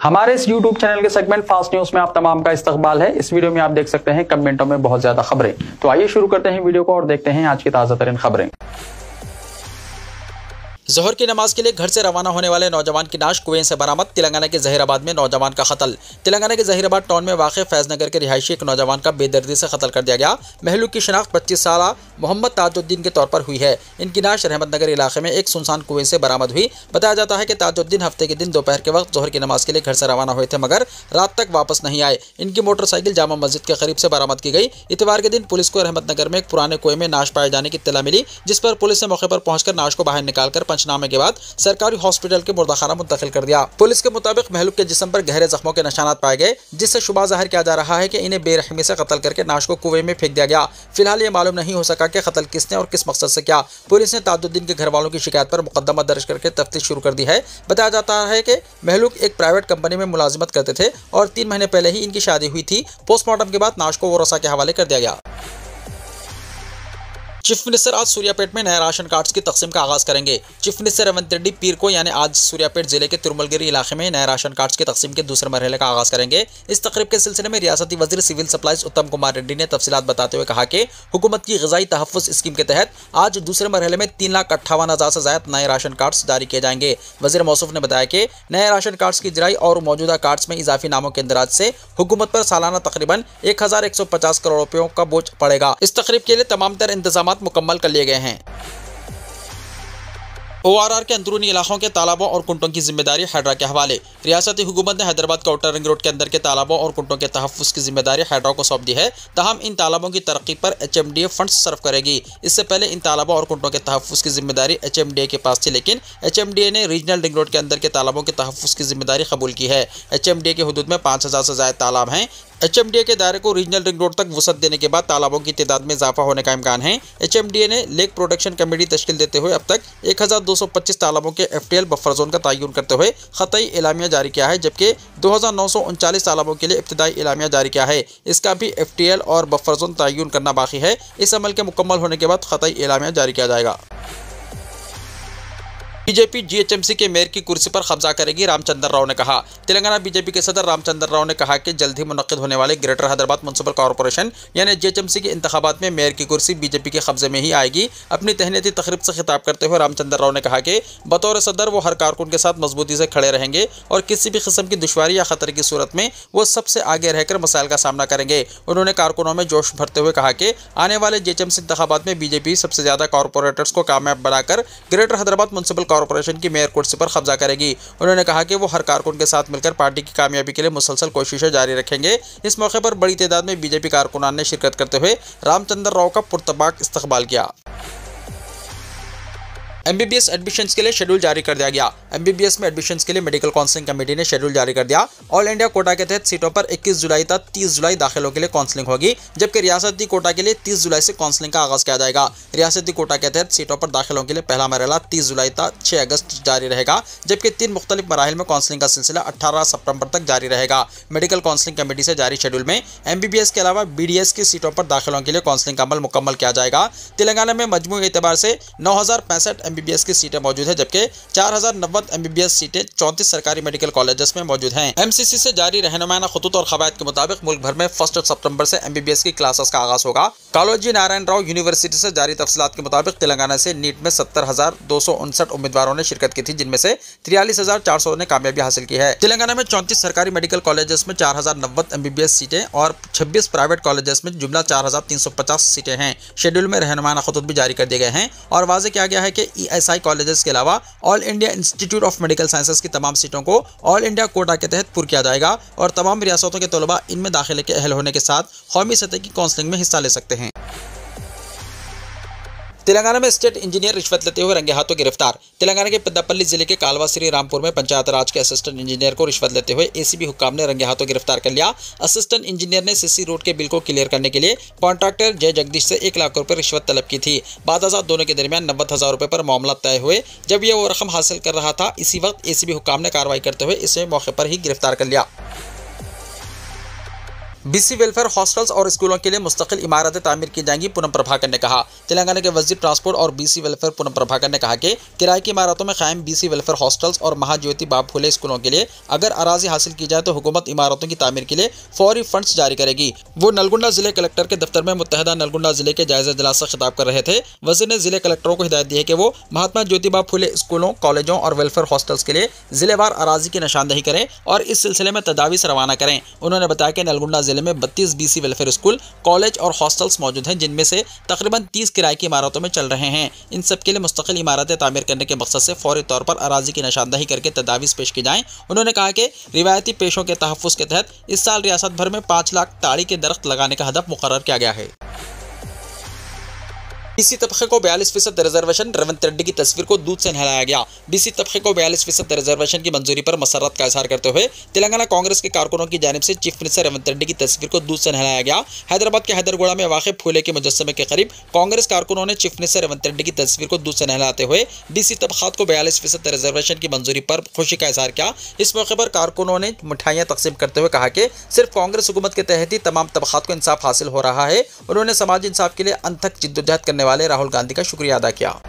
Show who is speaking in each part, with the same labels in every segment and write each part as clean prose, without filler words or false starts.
Speaker 1: हमारे इस YouTube channel के सेगमेंट फास्ट न्यूज में आप तमाम का इस्तकबाल है। इस वीडियो में आप देख सकते हैं कमेंटों में बहुत ज्यादा खबरें। तो आइए शुरू करते हैं वीडियो को और देखते हैं आज की ताजा तरीन खबरें।
Speaker 2: जोहर की नमाज के लिए घर से रवाना होने वाले नौजवान की नाश कुएं से बरामद। तेलंगाना के जहीराबाद में नौजवान का कत्ल। तेलंगाना के जहीराबाद टाउन में वाक़ फैजनगर के रिहायशी एक नौजवान का बेदर्दी से कत्ल कर दिया गया। महलूक की शनाख्त 25 साल मोहम्मद ताजुद्दीन के तौर पर हुई है। इनकी नाश रहमतनगर इलाके में एक सुनसान कुएं से बरामद हुई। बताया जाता है कि ताजुद्दीन हफ्ते के दिन दोपहर के वक्त जोहर की नमाज के लिए घर से रवाना हुए थे, मगर रात तक वापस नहीं आए। इनकी मोटरसाइकिल जामा मस्जिद के करीब से बरामद की गई। इतवार के दिन पुलिस को रहमतनगर में एक पुराने कुएं में नाश पाए जाने की इत्तला मिली, जिस पर पुलिस ने मौके पर पहुंचकर नाश को बाहर निकालकर पंचनामे के बाद सरकारी हॉस्पिटल के मुर्दाखाना मुंतकिल कर दिया। पुलिस के मुताबिक महलूक के जिस्म पर गहरे जख्मों के निशानात पाए गए, जिससे शुबा जाहिर किया जा रहा है कि इन्हें बेरहमी से कत्ल करके नाश को कुएं में फेंक दिया गया। फिलहाल ये मालूम नहीं हो सका कि कत्ल किसने और किस मकसद से किया। पुलिस ने ताजुद्दीन के घर वालों की शिकायत पर मुकदमा दर्ज करके तफ्तीश शुरू कर दी है। बताया जाता है कि महलूक एक प्राइवेट कंपनी में मुलाजिमत करते थे और 3 महीने पहले ही इनकी शादी हुई थी। पोस्टमार्टम के बाद नाश को वोरसा के हवाले कर दिया गया। चीफ मिनिस्टर आज सूर्यापेट में नए राशन कार्ड्स की तकसीम का आगाज करेंगे। चीफ मिनिस्टर रेवंत रेड्डी पीर को यानी आज सूर्यापेट जिले के तिरुमलगिरी इलाके में नए राशन कार्ड्स की तकसीम के दूसरे मरहले का आगाज करेंगे। इस तकरीब के सिलसिले में रियासती वजीर सिविल सप्लाईज उत्तम कुमार रेड्डी ने तफसीलात बताते हुए कहा कि हुकूमत की ग़िज़ाई तहफ़्फ़ुज़ स्कीम के तहत आज दूसरे मरहले में 3,58,000 से ज़्यादा नए राशन कार्ड्स जारी किए जाएंगे। वज़ीर मौसूफ ने बताया कि नए राशन कार्ड्स की जराई और मौजूदा कार्ड्स में इजाफी नामों के इंदराज से हुकूमत पर सालाना तकरीबन 1,150 करोड़ रुपयों का बोझ पड़ेगा। इस तकरीब के लिए तमाम तर इंतजामात मुकम्मल कर लिए गए हैं। ORR के अंदरूनी इलाकों के तालाबों और कुंटों की जिम्मेदारी हैड्रा के हवाले। रियासती हुकूमत ने हैदराबाद आउटर रिंग रोड के अंदर के तालाबों और कुंटों के तहफ़्फ़ुज़ की जिम्मेदारी हैड्रा को सौंप दी है। ताहम इन तालाबों की तरक्की पर HMDA फंड्स सर्व करेगी। इससे पहले इन तालाबों और कुंटों के तहफ़्फ़ुज़ की जिम्मेदारी HMDA के पास थी, लेकिन HMDA ने रीजनल रिंग रोड के अंदर के तालाबों के तहफ़्फ़ुज़ की जिम्मेदारी कबूल की है। HMDA के हुदूद में 5,000 से ज़्यादा तालाब हैं। HMDA के दायरे को रीजनल रिंग रोड तक वसअत देने के बाद तालाबों की तादाद में इजाफा होने का इम्कान है। HMDA ने लेक प्रोटेक्शन कमेटी तश्कील देते हुए अब तक 1,225 तालाबों के FTL बफर जोन का तयन करते हुए ख़तई एलामिया जारी किया है, जबकि 2,939 तालाबों के लिए इब्तिदाई एलामिया जारी किया है। इसका भी FTL और बफर जोन तयन करना बाकी है। इस अमल के मुकम्मल होने के बाद ख़तई एलामिया जारी किया जाएगा। बीजेपी GHMC के मेयर की कुर्सी पर कब्जा करेगी, रामचंद्र राव ने कहा। तेलंगाना बीजेपी के सदर रामचंद्र राव ने कहा कि जल्द ही मुनक्किद होने वाले ग्रेटर हैदराबाद म्युनिसिपल कॉर्पोरेशन यानी GHMC के इंतखाबात में मेयर की कुर्सी बीजेपी के कब्जे में ही आएगी। अपनी तहनीती तकरीब से खिताब करते हुए रामचंद्र राव ने कहा कि बतौर सदर वो हर कारकुन के साथ मजबूती से खड़े रहेंगे और किसी भी किस्म की दुश्वारी या खतरे की सूरत में वो सबसे आगे रहकर मसाइल का सामना करेंगे। उन्होंने कारकुनों में जोश भरते हुए कहा कि आने वाले GHMC इंतखाबात में बीजेपी सबसे ज़्यादा कॉर्पोरेटर्स को कामयाब बनाकर ग्रेटर हैदराबाद म्युनिसिपल कॉर्पोरेशन की मेयर कुर्सी पर कब्जा करेगी। उन्होंने कहा कि वो हर कारकुन के साथ मिलकर पार्टी की कामयाबी के लिए मुसलसल कोशिशें जारी रखेंगे। इस मौके पर बड़ी तादाद में बीजेपी कारकुनान ने शिरकत करते हुए रामचंद्र राव का पुरतबाक इस्तकबाल किया। MBBS एडमिशन्स के लिए शेड्यूल जारी कर दिया गया। MBBS में एडमिशन्स के लिए मेडिकल काउंसलिंग कमेटी ने शेड्यूल जारी कर दिया। ऑल इंडिया कोटा के तहत सीटों पर 21 जुलाई तक 30 जुलाई दाखिलों के लिए काउंसलिंग होगी, जबकि रियासती कोटा के लिए 30 जुलाई से काउंसलिंग का आगाज किया जाएगा। रियासती कोटा के तहत सीटों पर दाखिलों के लिए पहला मरहला 30 जुलाई तक 6 अगस्त जारी रहेगा, जबकि 3 मुख्तलिफ मराहिल में काउंसलिंग का सिलसिला 18 सितंबर तक जारी रहेगा। मेडिकल काउंसलिंग कमेटी से जारी शेड्यूल में MBBS के अलावा BDS की सीटों पर दाखिलों के लिए काउंसलिंग का अमल मुकम्मल किया जाएगा। तेलंगाना में मजमूई एतबार से 9,065 MBBS की सीटें मौजूद है, जबकि 4,090 MBBS सीटें 34 सरकारी मेडिकल कॉलेजेस में मौजूद हैं। MCC से जारी रहनुमाना खतूत और खवायद के मुताबिक मुल्क भर में 1 सितंबर से MBBS की क्लासेस का आगाज होगा। कालोजी नारायण राव यूनिवर्सिटी से जारी तफसीलात के मुताबिक तेलंगाना से नीट में 70,259 उम्मीदवारों ने शिरकत की थी, जिनमें से 43,400 ने कामयाबी हासिल की है। तेलंगाना में 34 सरकारी मेडिकल कॉलेजेस में 4,090 MBBS सीटें और 26 प्राइवेट कॉलेजेस में जुमला 4,350 सीटें हैं। शेड्यूल में रहनुमाना खतूत भी जारी कर दिए गए हैं और वाज़ेह किया गया है कि ESI कॉलेजेस के अलावा all India institute of medical sciences की तमाम सीटों को ऑल इंडिया कोटा के तहत पुर किया जाएगा और तमाम रियासतों के तलबा इनमें दाखिले के अहल होने के साथ कौमी सतह की काउंसलिंग में हिस्सा ले सकते हैं। तेलंगाना में स्टेट इंजीनियर रिश्वत लेते हुए रंगे हाथों गिरफ्तार। तेलंगाना के पेद्दापल्ली जिले के कालवा श्री रामपुर में पंचायत राज के असिस्टेंट इंजीनियर को रिश्वत लेते हुए ACB हुक्काम ने रंगे हाथों गिरफ्तार कर लिया। असिस्टेंट इंजीनियर ने CC रोड के बिल को क्लियर करने के लिए कॉन्ट्रैक्टर जय जगदीश से 1 लाख रुपए रिश्वत तलब की थी। बादशाह दोनों के दरमियान 90,000 रुपए पर मामला तय हुए। जब यह वो रकम हासिल कर रहा था, इसी वक्त ACB हुक्काम ने कार्रवाई करते हुए इसे मौके पर ही गिरफ्तार कर लिया। बीसी वेलफेयर हॉस्टल्स और स्कूलों के लिए मुस्तकिल इमारतें तामीर की जाएंगी, पूनम प्रभाकर ने कहा। तेलंगाना के वजीर ट्रांसपोर्ट और बीसी वेलफेयर पूनम प्रभाकर ने कहा कि किराए की इमारतों में कायम बीसी वेलफेयर हॉस्टल्स और महाज्योति बाबू फुले स्कूलों के लिए अगर अराजी हासिल की जाए तो हुकूमत इमारतों की तामीर के लिए फौरी फंड्स जारी करेगी। वो नलगुंडा जिले कलेक्टर के दफ्तर में मुत्तहदा नलगुंडा जिले के जायजा इजलास से खिताब कर रहे थे। वजीर ने जिले कलेक्टरों को हिदायत दी है कि वो महात्मा ज्योतिबा फुले स्कूलों, कॉलेजों और वेलफेयर हॉस्टल्स के लिए जिलेवार अराजी की निशानदेही करें और इस सिलसिले में तदावीज रवाना करें। उन्होंने बताया कि नलगुंडा जिले में 32 बीसी वेलफेयर स्कूल, कॉलेज और हॉस्टल्स मौजूद हैं, जिनमें से तकरीबन 30 किराए की इमारतों में चल रहे हैं। इन सब के लिए मुस्तकिल इमारतें तामीर करने के मकसद से फौरी तौर पर अराजी की निशानदेही करके तदावीज पेश की जाएं। उन्होंने कहा कि रिवायती पेशों के तहफ़्फ़ुज़ के तहत इस साल रियासत भर में 5 लाख ताड़ी के दरख्त लगाने का हदफ मुकर्रर किया गया है। बीसी तबके को 42% रिजर्वेशन, रेवंत रेड्डी की तस्वीर को दूध से नहलाया गया। बीसी तबके को 42% रिजर्वेशन की मंजूरी पर मसरत का इजहार करते हुए तेलंगाना कांग्रेस के कारकुनों की जानिब से चीफ मिनिस्टर रेवंत रेड्डी की तस्वीर को दूध से नहलाया गया। हैदराबाद के हैदरगोड़ा में वाक़ फूले के मुजस्समे के करीब कांग्रेस कारकुनों ने चीफ मिनिस्टर रेवंत रेड्डी की तस्वीर को दूध से नहलाते हुए बीसी तबकात को 42% रिजर्वेशन की मंजूरी पर खुशी का इजहार किया। इस मौके पर कारकुनों ने मिठाइयाँ तकसीम करते हुए कहा कि सिर्फ कांग्रेस हुकूमत के तहत ही तमाम तबकात को इंसाफ हासिल हो रहा है। उन्होंने समाजी इंसाफ के लिए अनथक जिद्दोजहद करने वाले राहुल गांधी का शुक्रिया अदा किया।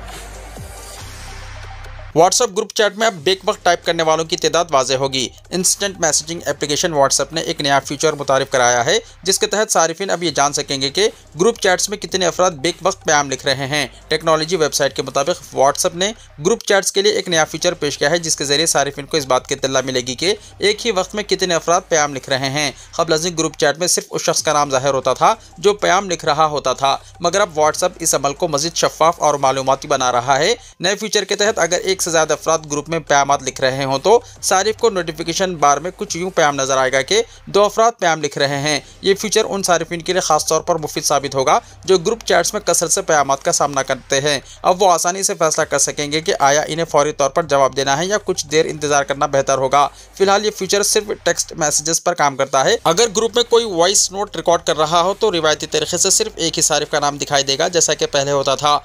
Speaker 2: व्हाट्सएप ग्रुप चैट में अब बेक वक्त टाइप करने वालों की तादाद वाज़ेह होगी। इंस्टेंट मैसेजिंग एप्लीकेशन व्हाट्सएप ने एक नया फीचर मुतारिफ कराया है, जिसके तहत सारिफिन अब ये जान सकेंगे कि ग्रुप चैट्स में कितने अफराद बेक वक्त पैगाम लिख रहे हैं। टेक्नोलॉजी वेबसाइट के मुताबिक व्हाट्सएप ने ग्रुप चैट्स के लिए एक नया फीचर पेश किया है, जिसके जरिए सारिफिन को इस बात की इत्तला मिलेगी कि एक ही वक्त में कितने अफराद पैगाम लिख रहे हैं। क़ब्ल ग्रुप चैट में सिर्फ उस शख्स का नाम ज़ाहिर होता था जो पैगाम लिख रहा होता था, मगर अब व्हाट्सएप इस अमल को मज़ीद शफ़ाफ और मालूमाती बना रहा है। नए फीचर के तहत अगर एक से ज़्यादा अफराद ग्रुप में पैगाम लिख रहे हों तो सारिफ को नोटिफिकेशन बार में कुछ यूं पैगाम नजर आएगा कि 2 अफराद पैगाम लिख रहे हैं। ये फीचर उन सारिफिन के लिए खास तौर पर मुफीद साबित होगा जो ग्रुप चैट्स में कसरत से पैगाम का सामना करते हैं। अब वो आसानी से फैसला कर सकेंगे कि आया इन्हें फौरी तौर पर जवाब देना है या कुछ देर इंतजार करना बेहतर होगा। फिलहाल ये फीचर सिर्फ टेक्स्ट मैसेजेस पर काम करता है। अगर ग्रुप में कोई वॉइस नोट रिकॉर्ड कर रहा हो तो रिवायती तरीके से सिर्फ एक ही सारिफ का नाम दिखाई देगा, जैसा कि पहले होता था।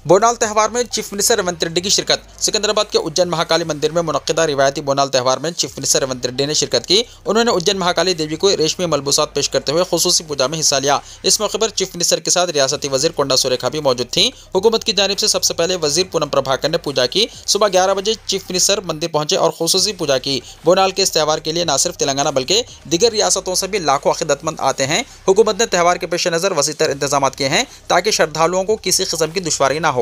Speaker 2: बोनाल त्यौहार में चीफ मिनिस्टर रेवंत रेड्डी की शिरकत। सिकंदराबाद के उज्जैन महाकाली मंदिर में मुनक्किदा रिवायती बोनाल त्यौहार में चीफ मिनिस्टर रेवंत रेड्डी ने शिरकत की। उन्होंने उज्जैन महाकाली देवी को रेशमी मलबूसात पेश करते हुए खुसूसी पूजा में हिस्सा लिया। इस मौके पर चीफ मिनिस्टर के साथ रियासती वजीर कोंडा सुरेखा भी मौजूद थी। हुकूमत की जानिब से सबसे पहले वजीर पूनम प्रभाकर ने पूजा की। सुबह 11 बजे चीफ मिनिस्टर मंदिर पहुंचे और खुसूसी पूजा की। बोनाल के इस त्यौहार के लिए न सिर्फ तेलंगाना बल्कि दीगर रियासतों से भी लाखों अकीदतमंद आते हैं। हुकूमत ने त्यौहार के पेश नज़र वसीतर इंतजाम किए हैं ताकि श्रद्धालुओं को किसी किस्म की दुश्वारी न हो।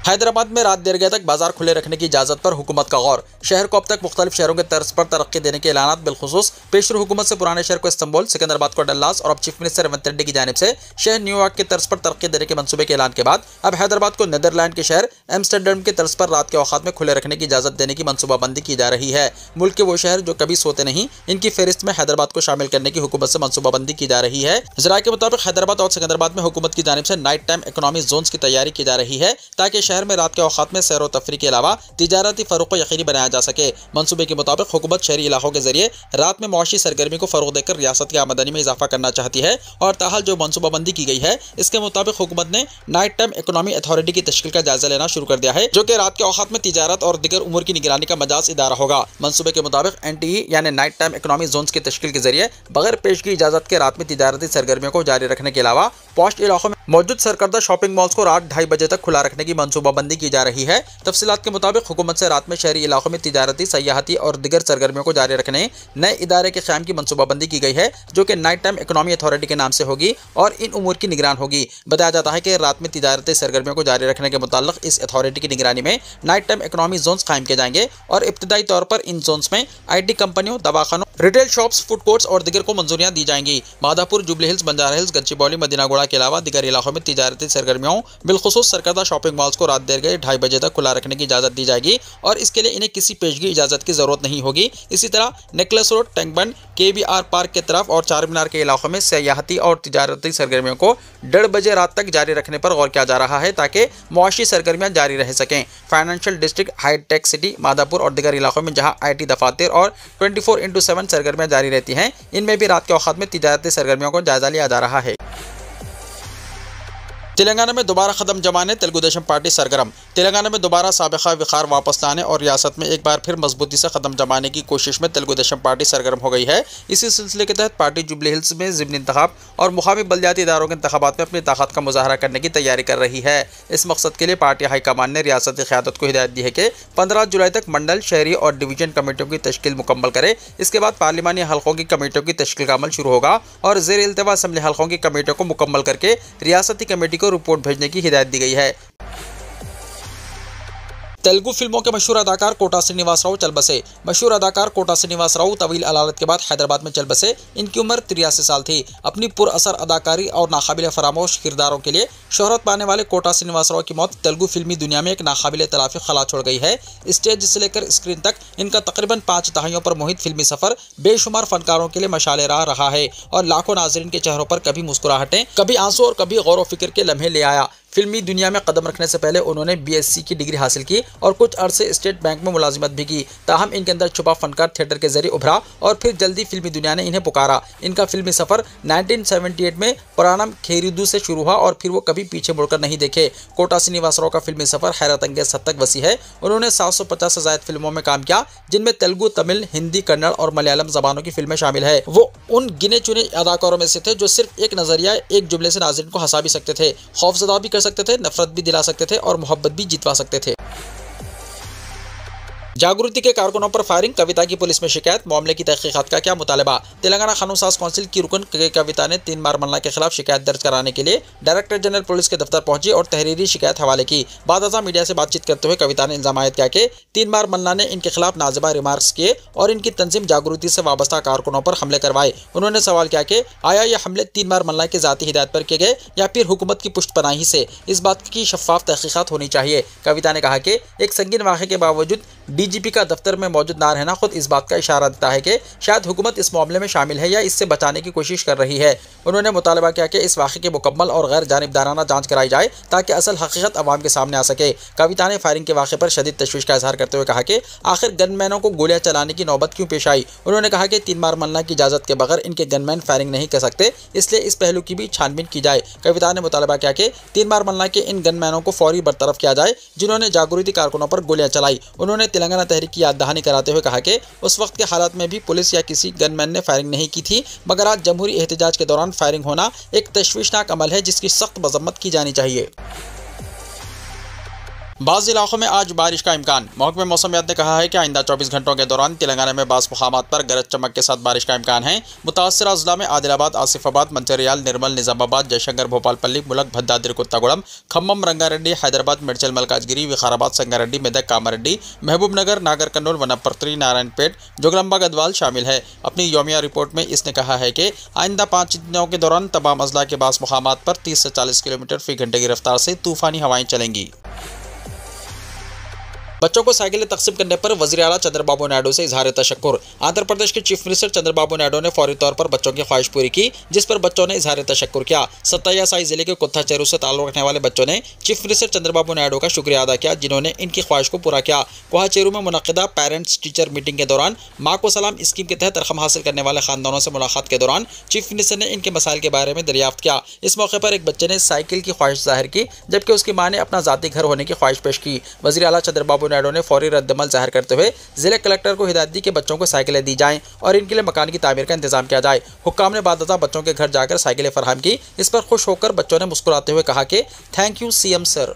Speaker 2: हैदराबाद में रात देर गए तक बाजार खुले रखने की इजाज़त पर हुकूमत का गौर। शहर को अब तक मुख्तलिफ शहरों के तर्ज पर तरक्की देने के ऐलान बिलखुसूस पेशरू हुकूमत से पुराने शहर को इस्तांबुल, सिकंदराबाद को डल्लास और अब चीफ मिनिस्टर रेवंत रेड्डी की जानिब से शहर न्यूयॉर्क के तर्ज पर तरक्की देने के मंसूबे के ऐलान के बाद अब हैदराबाद को नीदरलैंड के शहर एम्स्टर्डम के तर्ज पर रात के औकात में खुले रखने की इजाज़त देने की मनसूबाबंदी की जा रही है। मुल्क के वो शहर जो कभी सोते नहीं, इनकी फहरिस्त में हैदराबाद को शामिल करने की हुकूमत से मनसूबाबंदी की जा रही है। ज़राए के मुताबिक हैदराबाद और सिकंदराबाद में हुकूमत की जानिब से नाइट टाइम इकोनॉमी जोन्स की तैयारी की जा रही है ताकि शहर में रात के औकात में सैर व तफरी के अलावा तिजारती फरोग को यकीनी बनाया जा सके। मंसूबे के मुताबिक हुकूमत शहरी इलाकों के जरिए रात में मुआशी सरगर्मी को फरोग देकर रियासत की आमदनी में इजाफा करना चाहती है और ताहाल जो मनसूबाबंदी की गई है इसके मुताबिक हुकूमत ने नाइट टाइम इकोनॉमी अथॉरिटी की तश्कील का जायजा लेना शुरू कर दिया है, जो कि रात के औकात में तिजारत और दीगर उमूर की निगरानी का मजाज इदारा होगा। मंसूबे के मुताबिक NTE यानी नाइट टाइम इकोनॉमी जोन्स की तश्कील के जरिए बगैर पेशगी इजाजत के रात में तिजारती सरगर्मियों को जारी रखने के अलावा पॉश इलाकों में मौजूद सरकर्दा शॉपिंग मॉल्स को रात 2:30 बजे तक खुला रखने की मनसूबाबंदी की जा रही है। तफसीलात के मुताबिक हुकूमत से रात में शहरी इलाकों में तिजारती, सयाहती और दीगर सरगर्मियों को जारी रखने नए इदारे के क़याम की मनसूबाबंदी की गई है, जो कि नाइट टाइम इकोनॉमी अथॉरिटी के नाम से होगी और इन उमूर की निगरान होगी। बताया जाता है कि रात में तिजारती सरगर्मियों को जारी रखने के मुताल्लिक इस अथॉरिटी की निगरानी में नाइट टाइम इकोनॉमी जोन्स कायम किए जाएंगे और इब्तदाई तौर पर इन जोन्स में IT कंपनियों, दवाखानों, रिटेल शॉप्स, फूड कोर्ट्स और दीगर को मंजूरियां दी जाएंगी। माधापुर, जुबली हिल्स, बंजारा हिल्स, गच्चीबौली, मदीनागोड़ा के अलावा दीगर इलाकों में तिजारती सरगर्मियों बिलखुसूस सरकर्दा शॉपिंग मॉल्स को रात देर गए 2:30 बजे तक खुला रखने की इजाजत दी जाएगी और इसके लिए इन्हें किसी पेशगी इजाजत की जरूरत नहीं होगी। इसी तरह नेकलेस रोड, टैंक बंड, KBR पार्क के तरफ और चार मीनार के इलाकों में सयाहती और तिजारती सरगर्मियों को 1:30 बजे रात तक जारी रखने पर गौर किया जा रहा है ताकि मुआशी सरगर्मियां जारी रह सकें। Financial district, high tech city, Madhapur और दीगर इलाकों में जहां IT दफातर और 24/7 सरगर्मियां जारी रहती हैं, इनमें भी रात के औकात में तिजारती सरगर्मियों को जायजा लिया जा रहा है। तेलंगाना में दोबारा कदम जमाने तेलुगुदेशम पार्टी सरगर्म। तेलंगाना में दोबारा साबिका विखार वापस लाने और रियासत में एक बार फिर मजबूती से कदम जमाने की कोशिश में तेलुगुदेशम पार्टी सरगर्म हो गई है। इसी सिलसिले के तहत पार्टी जुबली हिल्स में ज़िमनी इंतखाब और मुकामी बल्दियाती इदारों के इंतखाबात में अपनी ताकत का मुजाहरा करने की तैयारी कर रही है। इस मकसद के लिए पार्टी हाईकमान ने रियासती क़यादत को हिदायत दी है कि 15 जुलाई तक मंडल, शहरी और डिवीजन कमेटियों की तश्कील मुकम्मल करे। इसके बाद पार्लिमानी हल्कों की कमेटियों की तश्कील का अमल शुरू होगा और ज़ेर इल्तवा असम्बली हल्कों की कमेटियों को मुकम्मल करके रियासती कमेटी को रिपोर्ट भेजने की हिदायत दी गई है। तेलुगु फिल्मों के मशहूर अदाकार कोटा श्रीनिवास राव चल बसे। मशहूर अदाकार कोटा श्रीनिवास राव तवील अदालत के बाद हैदराबाद में चल बसे। इनकी उम्र 83 साल थी। अपनी पुरअसर अदाकारी और नाकाबिल फरामोश किरदारों के लिए शोहरत पाने वाले कोटा श्रीनिवास राव की मौत तेलुगु फिल्मी दुनिया में एक नाकाबिल तलाफी खला छोड़ गई है। स्टेज से लेकर स्क्रीन तक इनका तकरीबन 5 दहाइयों पर मुहित फिल्मी सफर बेशुमार फनकारों के लिए मशाले राह रहा है और लाखों नाजरीन के चेहरों पर कभी मुस्कुराहटें, कभी आंसू और कभी गौर व फिक्र के लम्हे ले आया। फिल्मी दुनिया में कदम रखने से पहले उन्होंने BSc की डिग्री हासिल की और कुछ अरसे स्टेट बैंक में मुलाजिमत भी की। ताहम इनके अंदर छुपा फनकार थिएटर के जरिए उभरा और फिर जल्दी फिल्मी दुनिया ने इन्हें पुकारा। इनका फिल्मी सफर 1978 में पुरानम खेरिदू से शुरू हुआ और फिर वो कभी पीछे मुड़कर नहीं देखे। कोटा श्रीनिवास राव का फिल्मी सफर हैरत अंगेज हद तक वसी है। उन्होंने 750 से ज़ायद फिल्मों में काम किया, जिनमें तेलुगु, तमिल, हिंदी, कन्नड़ और मलयालम जबानों की फिल्में शामिल है। वो उन गिने चुने अदाकारों में से थे जो सिर्फ एक नजरिया, एक जुमले से नाज़रीन को हंसा भी सकते थे, खौफजदा भी कर सकते थे, नफरत भी दिला सकते थे और मोहब्बत भी जितवा सकते थे। जागृति के कारकुनों पर फायरिंग, कविता की पुलिस में शिकायत, मामले की तहकीकात का क्या मुतालबा। तेलंगाना कानून साज कौंसिल की रुकन के कविता ने 3 बार मल्ला के खिलाफ शिकायत दर्ज कराने के लिए डायरेक्टर जनरल पुलिस के दफ्तर पहुंची और तहरीरी शिकायत हवाले की। बाद मीडिया से बातचीत करते हुए कविता ने इल्जाम आयद किया कि 3 बार मल्ला ने इनके खिलाफ नाजिबा रिमार्क्स किए और इनकी तंजीम जागृति से वाबस्ता कारकुनों पर हमले करवाए। उन्होंने सवाल किया कि आया ये हमले 3 बार मल्ला की जाती हिदायत पर किए गए या फिर हुकूमत की पुष्टपनाही से। इस बात की शफाफ तहकीकात होनी चाहिए। कविता ने कहा कि एक संगीन वाक़े के बावजूद DGP का दफ्तर में मौजूद ना रहना खुद इस बात का इशारा देता है कि शायद हुकूमत इस मामले में शामिल है या इससे बचाने की कोशिश कर रही है। उन्होंने मुतालबा किया कि इस वाक़े की मुकम्मल और गैर जानिबदाराना जांच कराई जाए ताकि असल हकीकत अवाम के सामने आ सके। कविता ने फायरिंग के वाक़े पर शदीद तशवीश का इजहार करते हुए कहा कि आखिर गनमैनों को गोलियां चलाने की नौबत क्यों पेश आई। उन्होंने कहा कि 3 बार मल्ला की इजाज़त के बगैर इनके गनमैन फायरिंग नहीं कर सकते, इसलिए इस पहलू की भी छानबीन की जाए। कविता ने मुतालबा किया कि 3 बार मल्ला के इन गनमैनों को फौरी बरतरफ किया जाए जिन्होंने जागृति कारकुनों पर गोलियां चलाई। उन्होंने तेलंगाना तहरीक की याद दहानी कराते हुए कहा कि उस वक्त के हालात में भी पुलिस या किसी गनमैन ने फायरिंग नहीं की थी, मगर आज जमहूरी एहतजाज के दौरान फायरिंग होना एक तशवीशनाक अमल है जिसकी सख्त मजम्मत की जानी चाहिए। बाज़ इलाकों में आज बारिश का इम्कान। महकमे मौसमियात ने कहा है कि आइंदा 24 घंटों के दौरान तेलंगाना में बाज़ मुकामात पर गरज चमक के साथ बारिश का इम्कान है। मुतासरा अजला में आदिलाबाद, आसिफाबाद, मंचिर्याल, निर्मल, निजामाबाद, जयशंकर, भोपालपल्ली, मुलक, भद्दाद्री कोत्तागुड़म, खम्मम, रंगारेड्डी, हैदराबाद, मेडचल, मलकाजगिरी, विकाराबाद, संगारेड्डी, मेदक, कामारेड्डी, महबूबनगर, नागर कर्नूल, वनपर्त्री, नारायणपेट, जोगलम्बा, गदवाल शामिल है। अपनी यौमिया रिपोर्ट में इसने कहा है कि आइंदा 5 दिनों के दौरान तमाम अजला के बाज़ मुकामात पर 30 से 40 किलोमीटर फी घंटे की रफ्तार से तूफ़ानी हवाएं चलेंगी। बच्चों को साइकिलें तकसीम करने पर वज़ीर आला चंद्रबाबू नायडू से इजहार तशक्कुर। आंध्र प्रदेश के चीफ मिनिस्टर चंद्रबाबू नायडू ने फौरी तौर पर बच्चों की ख्वाहिश पूरी की, जिस पर बच्चों ने इजहार तशक्कुर किया। सत्ताया साई जिले के कुत्थाचेरू से ताल्लुक़ रखने वाले बच्चों ने चीफ मिनिस्टर चंद्रबाबू नायडू का शुक्रिया अदा किया, जिन्होंने इनकी ख्वाहिश को पूरा किया। कुहाचेरू में मुनक़िदा पेरेंट्स टीचर मीटिंग के दौरान माँ को सलाम स्कीम के तहत रकम हासिल करने वाले खानदानों से मुलाकात के दौरान चीफ मिनिस्टर ने इनके मसाइल के बारे में दरियाफ्त किया। इस मौके पर एक बच्चे ने साइकिल की ख्वाहिश जाहिर की, जबकि उसकी माँ ने अपना ज़ाती घर होने की ख्वाहिश पेश की। वज़ीर आला चंद्रबाबू नायडू ने फौरी रद्दमल जाहिर करते हुए जिले कलेक्टर को हिदायत दी कि बच्चों को साइकिलें दी जाएं और इनके लिए मकान की तामीर का इंतजाम किया जाए। हुक्काम ने बादशाह बच्चों के घर जाकर साइकिलें फराहम की। इस पर खुश होकर बच्चों ने मुस्कुराते हुए कहा कि थैंक यू CM सर।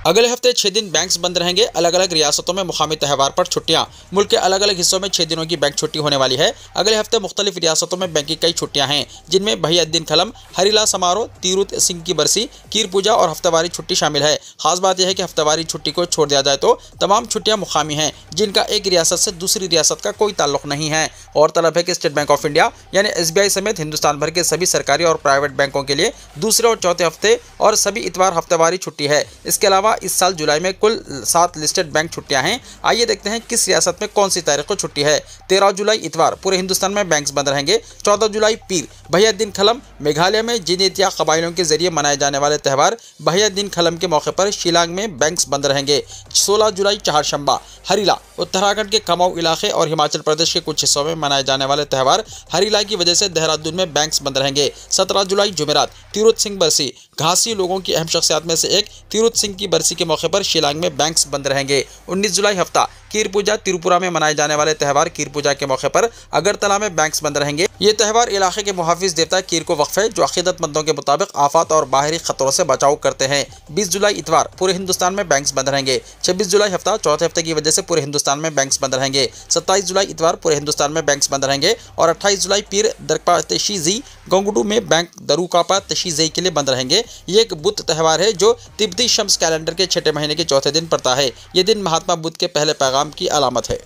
Speaker 2: अगले हफ्ते 6 दिन बैंक्स बंद रहेंगे। अलग अलग रियासतों में मुकामी त्यौहार पर छुट्टियां। मुल्क के अलग अलग हिस्सों में 6 दिनों की बैंक छुट्टी होने वाली है। अगले हफ्ते मुख्तलिफ रियासतों में बैंक की कई छुट्टियां हैं, जिनमें भैय्यद्दीन खलम, हरीला समारोह, तीरुत सिंह की बरसी, कीर पूजा और हफ्तेवारी छुट्टी शामिल है। खास बात यह है कि हफ्तेवारी छुट्टी को छोड़ दिया जाए तो तमाम छुट्टियां मुकामी हैं, जिनका एक रियासत से दूसरी रियासत का कोई ताल्लुक नहीं है। गौरतलब है कि स्टेट बैंक ऑफ इंडिया यानी SBI समेत हिंदुस्तान भर के सभी सरकारी और प्राइवेट बैंकों के लिए दूसरे और चौथे हफ्ते और सभी इतवार हफ्तेवारी छुट्टी है। इसके अलावा अलावा इस साल जुलाई में कुल 7 लिस्टेड बैंक छुट्टियां हैं। आइए देखते हैं किस रियासत में कौन सी तारीख को छुट्टी है। 13 जुलाई इतवार पूरे हिंदुस्तान में बैंक्स बंद रहेंगे। 14 जुलाई पीर भैया दिन खलम मेघालय में जिनेतिया कबाइलों के जरिए मनाए जाने वाले त्यौहार भैया दिन खलम के मौके पर शिलांग में बैंक्स बंद रहेंगे। 16 जुलाई चारशंबा हरीला उत्तराखंड के कमाऊ इलाके और हिमाचल प्रदेश के कुछ हिस्सों में मनाए जाने वाले त्यौहार हरीला की वजह से देहरादून में बैंक्स बंद रहेंगे। 17 जुलाई जुमेरात तिरुत सिंह बरसी घासी लोगों की अहम शख्सियत में से एक तिरुत सिंह की बरसी के मौके पर शिलांग में बैंक्स बंद रहेंगे। 19 जुलाई हफ्ता कीर पूजा त्रिपुरा में मनाए जाने वाले त्यौहार कीर पूजा के मौके पर अगरतला में बैंक्स बंद रहेंगे। ये त्यौहार इलाके के मुहाफिज देवता कीर को वक्फ है जो अकीदतमंदों के मुताबिक आफत और बाहरी खतरों से बचाव करते हैं। 20 जुलाई इतवार पूरे हिंदुस्तान में बैंक्स बंद रहेंगे। 26 जुलाई हफ्ता चौथे हफ्ते की वजह से पूरे हिंदुस्तान में बैंक्स बंद रहेंगे। 27 जुलाई इतवार पूरे हिंदुस्तान में बैंक्स बंद रहेंगे और 28 जुलाई पीर दरपा तशीजी गंगडू में बैंक दरुकापा तशीजी के लिए बंद रहेंगे। ये एक बुद्ध त्यौहार है जो तिब्बती शम्स कैलेंडर के छठे महीने के चौथे दिन पड़ता है। ये दिन महात्मा बुद्ध के पहले पैगाम की अलामत है।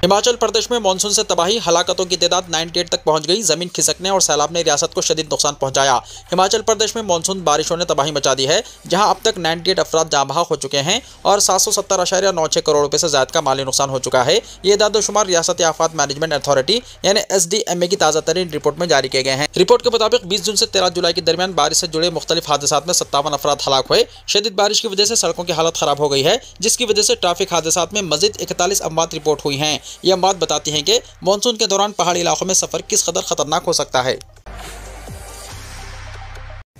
Speaker 2: हिमाचल प्रदेश में मानसून से तबाही हलाकतों की तादाद 98 तक पहुंच गई। जमीन खिसकने और सैलाब ने रियासत को शदीद नुकसान पहुंचाया। हिमाचल प्रदेश में मानसून बारिशों ने तबाही मचा दी है जहां अब तक 98 अफराद जाँ बहक हो चुके हैं और 770.96 करोड़ रुपए से ज्यादा का माली नुकसान हो चुका है। ये दादोशुमार रियासती आफात मैनेजमेंट अथॉरिटी यानी SDMA की ताज़ा तरीन रिपोर्ट में जारी किए गए हैं। रिपोर्ट के मुताबिक 20 जून से 13 जुलाई के दरमियान बारिश से जुड़े मुख्तलिफ हादसात में 57 अफराद हलाक हुए। शदीद बारिश की वजह से सड़कों की हालत खराब हो गई है जिसकी वजह से ट्रैफिक हादसात में मजीद 41 अमवात रिपोर्ट हुई हैं। ये अमवात बताती हैं कि मानसून के दौरान पहाड़ी इलाकों में सफर किस कदर खतरनाक हो सकता है।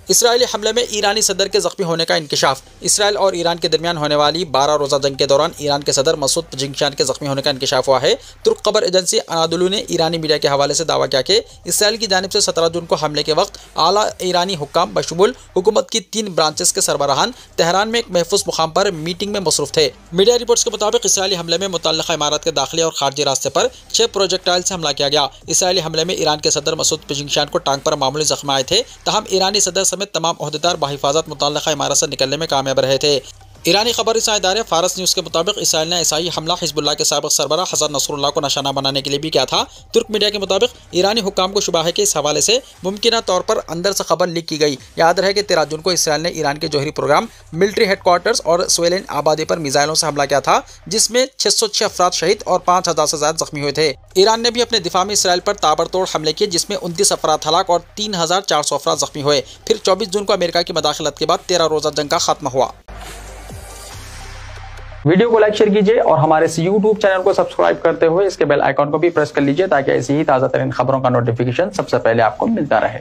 Speaker 2: इसराइली हमले में ईरानी सदर के जख्मी होने का इंकशाफ। इसराइल और ईरान के दरमियान होने वाली 12 रोज़ा जंग के दौरान ईरान के सदर मसूद पज़ेश्कियान के जख्मी होने का इंकशाफ हुआ है। तुर्क खबर एजेंसी अनादोलू ने ईरानी मीडिया के हवाले से दावा किया कि इसराइल की जानिब से 17 जून को हमले के वक्त आला ईरानी हुक्काम बशमुल हुकूमत की 3 ब्रांचेस के सरबराहान तेहरान में एक महफूज मुकाम पर मीटिंग में मसरूफ थे। मीडिया रिपोर्ट्स के मुताबिक इसराइली हमले में मुतल्लिका इमारत के दाखिली और खारजी रास्ते पर 6 प्रोजेक्टाइल से हमला किया गया। इसराइली हमले में ईरान के सदर मसूद पज़ेश्कियान को टांग पर मामूली जख्म आए थे। तहम ईरानी सदर समेत तमाम ओहदेदार बाहिफाजत मुतल्लिका इमारत से निकलने में कामयाब रहे थे। ईरानी खबर इदारे फारस न्यूज़ के मुताबिक इसराइल ने ईसाई हमला हिजबुल्लाह के साबिक सरबराह हसन नसरुल्लाह को निशाना बनाने के लिए भी किया था। तुर्क मीडिया के मुताबिक ईरानी हुक्काम को शुबा है कि इस हवाले से मुमकिना तौर पर अंदर से खबर लीक की गई। याद रहे कि 13 जून को इसराइल ने ईरान के जौहरी प्रोग्राम मिलिट्री हेडक्वार्टर्स और स्वेलेन आबादी पर मिसाइलों से हमला किया था जिसमें 606 अफराद शहीद और 5000 से ज्यादा जख्मी हुए थे। ईरान ने भी अपने दिफा में इसराइल पर ताबड़तोड़ हमले किए जिसमें 29 अफराद हलाक और 3400 अफराद जख्मी हुए। फिर 24 जून को अमेरिका की मदाखलत के बाद 13 रोज़ा जंग का खात्मा हुआ।
Speaker 1: वीडियो को लाइक शेयर कीजिए और हमारे इस YouTube चैनल को सब्सक्राइब करते हुए इसके बेल आइकॉन को भी प्रेस कर लीजिए ताकि ऐसी ही ताज़ा तरीन खबरों का नोटिफिकेशन सबसे पहले आपको मिलता रहे।